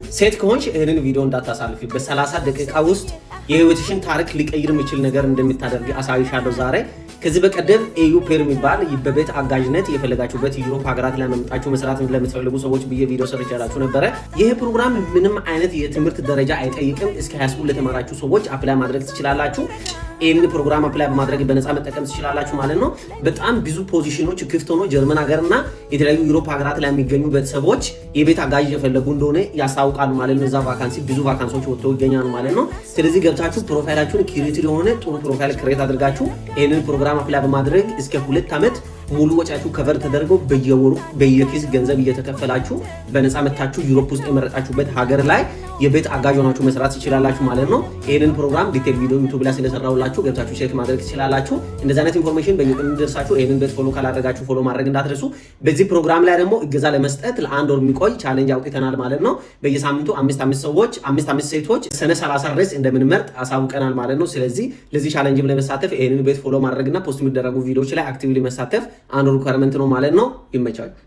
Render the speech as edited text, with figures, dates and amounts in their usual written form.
ሴት ከሆንሽ ይሄንን ቪዲዮ እንዳታሳልፊ በ30 ደቂቃ ውስጥ የህይወትሽን ታሪክ ሊቀይር የሚችል ነገር እንደምታደርጊ አሳይሻለሁ ዛሬ። ከዚህ በቀደም ኤዩ ፔር የሚባል በቤት አጋዥነት የፈለጋችሁበት ዩሮፕ ሀገራት ላይ መምጣችሁ መስራት ለምትፈልጉ ሰዎች ቪዲዮ ሰርቻላችሁ ነበረ። ይሄ ፕሮግራም ምንም አይነት የትምህርት ደረጃ አይጠይቅም። እስከ ሃይስኩል ለተማራችሁ ሰዎች አፕላይ ማድረግ ትችላላችሁ። ይሄን ፕሮግራም አፕላይ በማድረግ በነፃ መጠቀም ትችላላችሁ ማለት ነው። በጣም ብዙ ፖዚሽኖች ክፍት ሆኖ ጀርመን ሀገርና የተለያዩ ዩሮፕ ሀገራት ላይ የሚገኙ ቤተሰቦች የቤት አጋዥ የፈለጉ እንደሆነ ያሳውቃሉ ማለት ነው። እዛ ቫካንሲ ብዙ ቫካንሲዎች ወጥተው ይገኛሉ ማለት ነው። ስለዚህ ገብታችሁ ፕሮፋይላችሁን ክሬቲቭ የሆነ ጥሩ ፕሮፋይል ክሬት አድርጋችሁ ይሄንን ፕሮግራም አፕላይ በማድረግ እስከ 2 ዓመት ሙሉ ወጫችሁ ከቨር ተደርጎ በየወሩ በየኪስ ገንዘብ እየተከፈላችሁ በነፃ መታችሁ ዩሮፕ ውስጥ የመረጣችሁበት ሀገር ላይ የቤት አጋዥ ሆናችሁ መስራት ትችላላችሁ ማለት ነው። ይሄንን ፕሮግራም ዲቴል ቪዲዮ ዩቲዩብ ላይ ስለሰራሁላችሁ ገብታችሁ ቼክ ማድረግ ትችላላችሁ። እንደዚህ አይነት ኢንፎርሜሽን በየቀኑ እንዲደርሳችሁ ይሄንን ቤት ፎሎ ካላደረጋችሁ ፎሎ ማድረግ እንዳትረሱ። በዚህ ፕሮግራም ላይ ደግሞ እገዛ ለመስጠት ለ1 ወር የሚቆይ ቻሌንጅ አውጥተናል ማለት ነው። በየሳምንቱ 5 ሰዎች 5 ሴቶች ሰነ 30 ድረስ እንደምንመርጥ አሳውቀናል ማለት ነው። ስለዚህ ለዚህ ቻሌንጅም ለመሳተፍ ይሄንን ቤት ፎሎ ማድረግና ፖስት የሚደረጉ ቪዲዮዎች ላይ አክቲቭሊ መሳተፍ አንዱ ሪኳየርመንት ነው ማለት ነው። ይመቻችሁ።